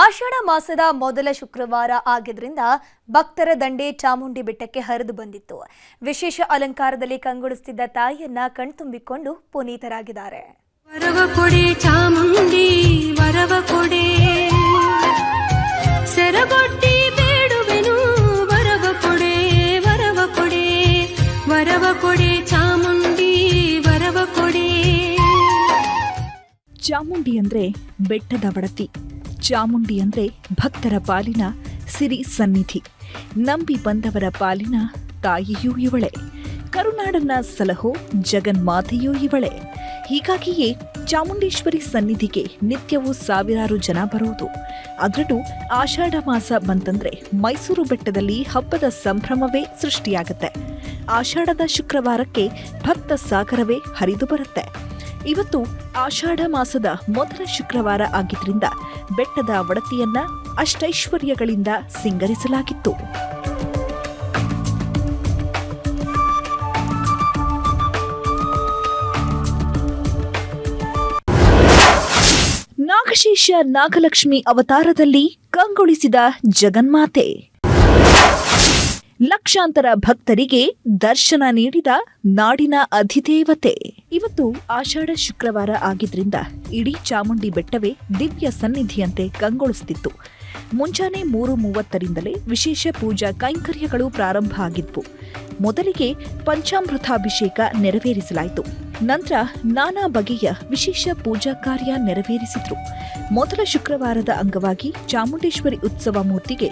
ಆಷಾಢ ಮಾಸದ ಮೊದಲ ಶುಕ್ರವಾರ ಆಗಿದ್ರಿಂದ ಭಕ್ತರ ದಂಡೆ ಚಾಮುಂಡಿ ಬೆಟ್ಟಕ್ಕೆ ಹರಿದು ಬಂದಿತ್ತು. ವಿಶೇಷ ಅಲಂಕಾರದಲ್ಲಿ ಕಂಗೊಳಿಸುತ್ತಿದ್ದ ತಾಯಿಯನ್ನ ಕಣ್ತುಂಬಿಕೊಂಡು ಪುನೀತರಾಗಿದ್ದಾರೆ. ವರವ ಕೊಡೆ ಚಾಮುಂಡಿ ವರವ ಕೊಡೆ, ಸೆರಗೊಟ್ಟಿ ಬೇಡುವೆನು ವರವ ಕೊಡೆ ವರವ ಕೊಡೆ, ವರವ ಕೊಡೆ ಚಾಮುಂಡಿ ವರವ ಕೊಡೆ. ಚಾಮುಂಡಿ ಅಂದ್ರೆ ಬೆಟ್ಟದ ಒಡತಿ. ಚಾಮುಂಡಿ ಅಂದ್ರೆ ಭಕ್ತರ ಪಾಲಿನ ಸಿರಿ ಸನ್ನಿಧಿ. ನಂಬಿ ಬಂದವರ ಪಾಲಿನ ತಾಯಿಯೂ ಇವಳೆ. ಕರುನಾಡನ್ನ ಸಲಹೋ ಜಗನ್ಮಾತೆಯೂ ಇವಳೆ. ಹೀಗಾಗಿಯೇ ಚಾಮುಂಡೇಶ್ವರಿ ಸನ್ನಿಧಿಗೆ ನಿತ್ಯವೂ ಸಾವಿರಾರು ಜನ ಬರುವುದು. ಅದರಲ್ಲೂ ಆಷಾಢ ಮಾಸ ಬಂತಂದ್ರೆ ಮೈಸೂರು ಬೆಟ್ಟದಲ್ಲಿ ಹಬ್ಬದ ಸಂಭ್ರಮವೇ ಸೃಷ್ಟಿಯಾಗುತ್ತೆ. ಆಷಾಢದ ಶುಕ್ರವಾರಕ್ಕೆ ಭಕ್ತ ಸಾಗರವೇ ಹರಿದು ಬರುತ್ತೆ. ಇವತ್ತು ಆಷಾಢ ಮಾಸದ ಮೊದಲ ಶುಕ್ರವಾರ ಆಗಿದ್ರಿಂದ ಬೆಟ್ಟದ ಒಡತಿಯನ್ನ ಅಷ್ಟೈಶ್ವರ್ಯಗಳಿಂದ ಸಿಂಗರಿಸಲಾಗಿತ್ತು. ನಾಗಶೇಷ ನಾಗಲಕ್ಷ್ಮಿ ಅವತಾರದಲ್ಲಿ ಕಂಗೊಳಿಸಿದ ಜಗನ್ಮಾತೆ. ಲಕ್ಷಾಂತರ ಭಕ್ತರಿಗೆ ದರ್ಶನ ನೀಡಿದ ನಾಡಿನ ಅಧಿದೇವತೆ. ಇವತ್ತು ಆಷಾಢ ಶುಕ್ರವಾರ ಆಗಿದ್ರಿಂದ ಇಡೀ ಚಾಮುಂಡಿ ಬೆಟ್ಟವೇ ದಿವ್ಯ ಸನ್ನಿಧಿಯಂತೆ ಕಂಗೊಳಿಸುತ್ತಿತ್ತು. ಮುಂಜಾನೆ 3:30ರಿಂದಲೇ ವಿಶೇಷ ಪೂಜಾ ಕೈಂಕರ್ಯಗಳು ಪ್ರಾರಂಭ ಆಗಿದ್ವು. ಮೊದಲಿಗೆ ಪಂಚಾಮೃತಾಭಿಷೇಕ ನೆರವೇರಿಸಲಾಯಿತು. ನಂತರ ನಾನಾ ಬಗೆಯ ವಿಶೇಷ ಪೂಜಾ ಕಾರ್ಯ ನೆರವೇರಿಸಿದ್ರು. ಮೊದಲ ಶುಕ್ರವಾರದ ಅಂಗವಾಗಿ ಚಾಮುಂಡೇಶ್ವರಿ ಉತ್ಸವ ಮೂರ್ತಿಗೆ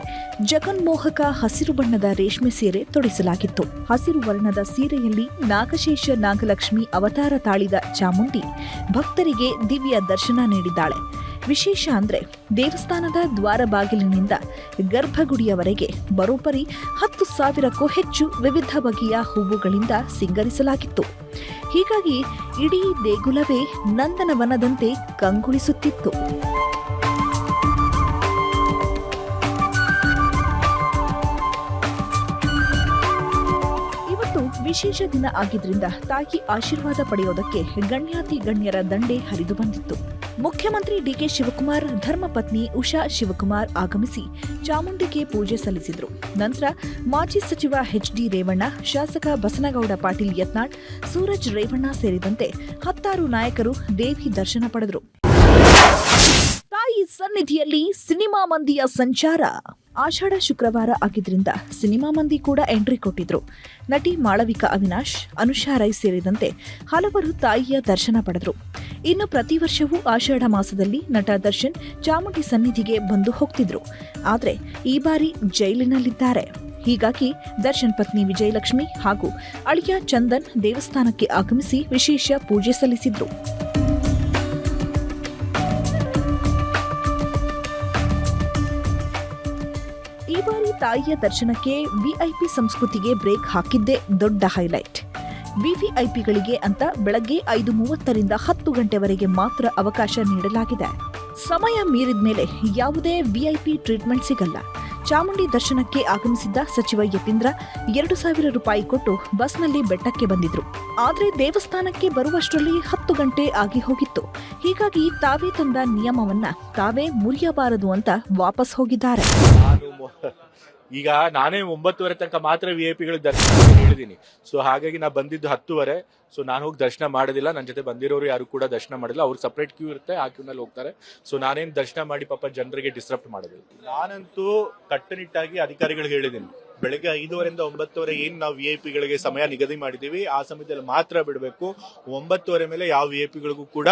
ಜಗನ್ಮೋಹಕ ಹಸಿರು ಬಣ್ಣದ ರೇಷ್ಮೆ ಸೀರೆ ತೊಡಿಸಲಾಗಿತ್ತು. ಹಸಿರು ವರ್ಣದ ಸೀರೆಯಲ್ಲಿ ನಾಗಶೇಷ ನಾಗಲಕ್ಷ್ಮಿ ಅವತಾರ ತಾಳಿದ ಚಾಮುಂಡಿ ಭಕ್ತರಿಗೆ ದಿವ್ಯ ದರ್ಶನ ನೀಡಿದ್ದಾಳೆ. ವಿಶೇಷ ಅಂದ್ರೆ ದೇವಸ್ಥಾನದ ದ್ವಾರ ಬಾಗಿಲಿನಿಂದ ಗರ್ಭಗುಡಿಯವರೆಗೆ ಬರೋಬ್ಬರಿ 10,000ಕ್ಕೂ ಹೆಚ್ಚು ವಿವಿಧ ಬಗೆಯ ಹೂವುಗಳಿಂದ ಸಿಂಗರಿಸಲಾಗಿತ್ತು. ಹೀಗಾಗಿ ಇಡೀ ದೇಗುಲವೇ ನಂದನವನದಂತೆ ಕಂಗೊಳಿಸುತ್ತಿತ್ತು. ಇವತ್ತು ವಿಶೇಷ ದಿನ ಆಗಿದ್ರಿಂದ ತಾಯಿ ಆಶೀರ್ವಾದ ಪಡೆಯೋದಕ್ಕೆ ಗಣ್ಯಾತಿ ಗಣ್ಯರ ದಂಡೆ ಹರಿದು ಬಂದಿತ್ತು. ಮುಖ್ಯಮಂತ್ರಿ ಡಿಕೆ ಶಿವಕುಮಾರ್ ಧರ್ಮಪತ್ನಿ ಉಷಾ ಶಿವಕುಮಾರ್ ಆಗಮಿಸಿ ಚಾಮುಂಡಿಗೆ ಪೂಜೆ ಸಲ್ಲಿಸಿದರು. ನಂತರ ಮಾಜಿ ಸಚಿವ ಎಚ್.ಡಿ. ರೇವಣ್ಣ, ಶಾಸಕ ಬಸನಗೌಡ ಪಾಟೀಲ್ ಯತ್ನಾಳ್, ಸೂರಜ್ ರೇವಣ್ಣ ಸೇರಿದಂತೆ 10 ನಾಯಕರು ದೇವಿ ದರ್ಶನ ಪಡೆದರು. ತಾಯಿ ಸನ್ನಿಧಿಯಲ್ಲಿ ಸಿನಿಮಾ ಮಂದಿಯ ಸಂಚಾರ. ಆಷಾಢ ಶುಕ್ರವಾರ ಆಗಿದ್ರಿಂದ ಸಿನಿಮಾ ಮಂದಿ ಕೂಡ ಎಂಟ್ರಿ ಕೊಟ್ಟಿದ್ರು. ನಟಿ ಮಾಳವಿಕಾ ಅವಿನಾಶ್, ಅನುಷಾ ರೈ ಸೇರಿದಂತೆ ಹಲವರು ತಾಯಿಯ ದರ್ಶನ ಪಡೆದರು. ಇನ್ನು ಪ್ರತಿ ವರ್ಷವೂ ಆಷಾಢ ಮಾಸದಲ್ಲಿ ನಟ ದರ್ಶನ್ ಚಾಮುಂಡಿ ಸನ್ನಿಧಿಗೆ ಬಂದು ಹೋಗ್ತಿದ್ರು. ಆದರೆ ಈ ಬಾರಿ ಜೈಲಿನಲ್ಲಿದ್ದಾರೆ. ಹೀಗಾಗಿ ದರ್ಶನ್ ಪತ್ನಿ ವಿಜಯಲಕ್ಷ್ಮಿ ಹಾಗೂ ಅಳಿಯ ಚಂದನ್ ದೇವಸ್ಥಾನಕ್ಕೆ ಆಗಮಿಸಿ ವಿಶೇಷ ಪೂಜೆ ಸಲ್ಲಿಸಿದ್ರು. ಈ ಬಾರಿ ತಾಯಿಯ ದರ್ಶನಕ್ಕೆ ವಿಐಪಿ ಸಂಸ್ಕೃತಿಗೆ ಬ್ರೇಕ್ ಹಾಕಿದ್ದೇ ದೊಡ್ಡ ಹೈಲೈಟ್. ವಿವಿಐಪಿಗಳಿಗೆ ಅಂತ ಬೆಳಗ್ಗೆ 5:30ರಿಂದ 10 ಗಂಟೆವರೆಗೆ ಮಾತ್ರ ಅವಕಾಶ ನೀಡಲಾಗಿದೆ. ಸಮಯ ಮೀರಿದ ಮೇಲೆ ಯಾವುದೇ ವಿಐಪಿ ಟ್ರೀಟ್ಮೆಂಟ್ ಸಿಗಲ್ಲ. ಚಾಮುಂಡಿ ದರ್ಶನಕ್ಕೆ ಆಗಮಿಸಿದ್ದ ಸಚಿವ ಯತೀಂದ್ರ 2,000 ರೂಪಾಯಿ ಕೊಟ್ಟು ಬಸ್ನಲ್ಲಿ ಬೆಟ್ಟಕ್ಕೆ ಬಂದಿದ್ರು. ಆದರೆ ದೇವಸ್ಥಾನಕ್ಕೆ ಬರುವಷ್ಟರಲ್ಲಿ 10 ಗಂಟೆ ಆಗಿ ಹೋಗಿತ್ತು. ಹೀಗಾಗಿ ತಾವೇ ತಂದ ನಿಯಮವನ್ನ ತಾವೇ ಮುರಿಯಬಾರದು ಅಂತ ವಾಪಸ್ ಹೋಗಿದ್ದಾರೆ. ಈಗ ನಾನೇ 9:30 ತನಕ ಮಾತ್ರ ವಿಐಪಿಗಳಿಗೆ ದರ್ಶನ ಹೇಳಿದೀನಿ. ಸೊ ಹಾಗಾಗಿ ನಾ ಬಂದಿದ್ದು 10:30. ಸೊ ನಾನು ಹೋಗಿ ದರ್ಶನ ಮಾಡೋದಿಲ್ಲ. ನನ್ನ ಜೊತೆ ಬಂದಿರೋರು ಯಾರು ಕೂಡ ದರ್ಶನ ಮಾಡಿಲ್ಲ. ಅವ್ರು ಸಪ್ರೇಟ್ ಕ್ಯೂ ಇರುತ್ತೆ, ಆ ಕ್ಯೂನಲ್ಲಿ ಹೋಗ್ತಾರೆ. ಸೊ ನಾನೇನು ದರ್ಶನ ಮಾಡಿ ಪಾಪ ಜನರಿಗೆ ಡಿಸ್ಟರ್ಬ್ ಮಾಡೋದಿಲ್ಲ. ನಾನಂತೂ ಕಟ್ಟುನಿಟ್ಟಾಗಿ ಅಧಿಕಾರಿಗಳಿಗೆ ಹೇಳಿದ್ದೀನಿ, ಬೆಳಗ್ಗೆ 5:30ರಿಂದ 9:30 ಏನ್ ನಾವು ವಿಐಪಿಗಳಿಗೆ ಸಮಯ ನಿಗದಿ ಮಾಡಿದೀವಿ ಆ ಸಮಯದಲ್ಲಿ ಮಾತ್ರ ಬಿಡಬೇಕು. 9:30 ಮೇಲೆ ಯಾವ ವಿಐಪಿಗಳಿಗೂ ಕೂಡ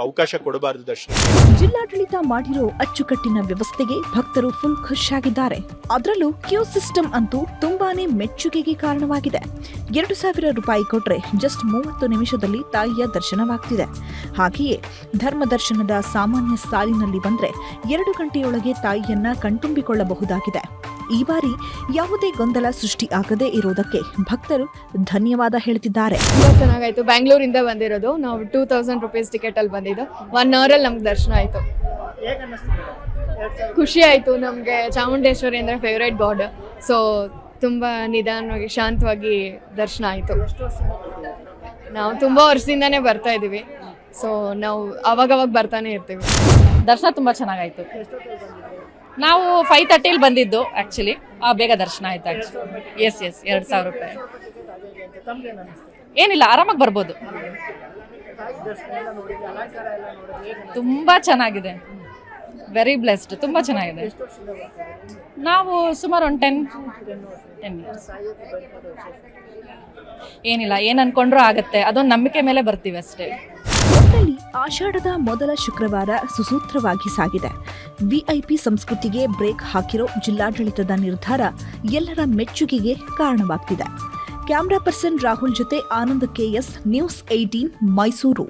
ಅವಕಾಶ ಕೊಡಬಾರದು ದರ್ಶನ. ಜಿಲ್ಲಾಡಳಿತ ಮಾಡಿರೋ ಅಚ್ಚುಕಟ್ಟಿನ ವ್ಯವಸ್ಥೆಗೆ ಭಕ್ತರು ಫುಲ್ ಖುಷಿಯಾಗಿದ್ದಾರೆ. ಅದರಲ್ಲೂ ಕ್ಯೂ ಸಿಸ್ಟಮ್ ಅಂತೂ ತುಂಬಾನೇ ಮೆಚ್ಚುಗೆಗೆ ಕಾರಣವಾಗಿದೆ. 2,000 ರೂಪಾಯಿ ಕೊಟ್ರೆ ಜಸ್ಟ್ 30 ನಿಮಿಷದಲ್ಲಿ ತಾಯಿಯ ದರ್ಶನವಾಗ್ತಿದೆ. ಹಾಗೆಯೇ ಧರ್ಮ ದರ್ಶನದ ಸಾಮಾನ್ಯ ಸಾಲಿನಲ್ಲಿ ಬಂದ್ರೆ 2 ಗಂಟೆಯೊಳಗೆ ತಾಯಿಯನ್ನ ಕಣ್ತುಂಬಿಕೊಳ್ಳಬಹುದಾಗಿದೆ. ಈ ಬಾರಿ ಯಾವುದೇ ಗೊಂದಲ ಸೃಷ್ಟಿ ಆಗದೇ ಇರೋದಕ್ಕೆ ಭಕ್ತರು ಧನ್ಯವಾದ ಹೇಳ್ತಿದ್ದಾರೆ. ತುಂಬಾ ಚೆನ್ನಾಗಾಯ್ತು. ಬ್ಯಾಂಗ್ಳೂರಿಂದ ಬಂದಿರೋದು ನಾವು. 2,000 ರೂಪೀಸ್ ಟಿಕೆಟ್ ಅಲ್ಲಿ ಬಂದಿದ್ದು. 1 hour ಅಲ್ಲಿ ನಮ್ಗೆ ದರ್ಶನ ಆಯ್ತು. ಖುಷಿ ಆಯ್ತು. ನಮ್ಗೆ ಚಾಮುಂಡೇಶ್ವರಿ ಅಂದ್ರೆ ಫೇವ್ರೇಟ್ ಗಾಡ್. ಸೊ ತುಂಬಾ ನಿಧಾನವಾಗಿ ಶಾಂತವಾಗಿ ದರ್ಶನ ಆಯ್ತು. ನಾವು ತುಂಬಾ ವರ್ಷದಿಂದಾನೇ ಬರ್ತಾ ಇದೀವಿ. ಸೊ ನಾವು ಅವಾಗವಾಗ ಬರ್ತಾನೆ ಇರ್ತೀವಿ. ದರ್ಶನ ತುಂಬ ಚೆನ್ನಾಗಾಯಿತು. ನಾವು 5:30 ಬಂದಿದ್ದು ಆ್ಯಕ್ಚುಲಿ. ಬೇಗ ದರ್ಶನ ಆಯಿತು ಆ್ಯಕ್ಚುಲಿ. ಎಸ್ 2,000 ರೂಪಾಯಿ. ಏನಿಲ್ಲ, ಆರಾಮಾಗಿ ಬರ್ಬೋದು. ತುಂಬ ಚೆನ್ನಾಗಿದೆ, ವೆರಿ ಬ್ಲೆಸ್ಡ್, ತುಂಬ ಚೆನ್ನಾಗಿದೆ. ನಾವು ಸುಮಾರು ಒಂದು 10 ಇಯರ್ಸ್. ಏನಿಲ್ಲ, ಏನು ಅನ್ಕೊಂಡ್ರೂ ಆಗುತ್ತೆ, ಅದೊಂದು ನಂಬಿಕೆ ಮೇಲೆ ಬರ್ತೀವಿ ಅಷ್ಟೇ. ಒಟ್ಟಿನಲ್ಲಿ ಆಷಾಢದ ಮೊದಲ ಶುಕ್ರವಾರ ಸುಸೂತ್ರವಾಗಿ ಸಾಗಿದೆ. ವಿಐಪಿ ಸಂಸ್ಕೃತಿಗೆ ಬ್ರೇಕ್ ಹಾಕಿರೋ ಜಿಲ್ಲಾಡಳಿತದ ನಿರ್ಧಾರ ಎಲ್ಲರ ಮೆಚ್ಚುಗೆಗೆ ಕಾರಣವಾಗ್ತಿದೆ. ಕ್ಯಾಮರಾ ಪರ್ಸನ್ ರಾಹುಲ್ ಜೊತೆ ಆನಂದ್ KS, News 18 ಮೈಸೂರು.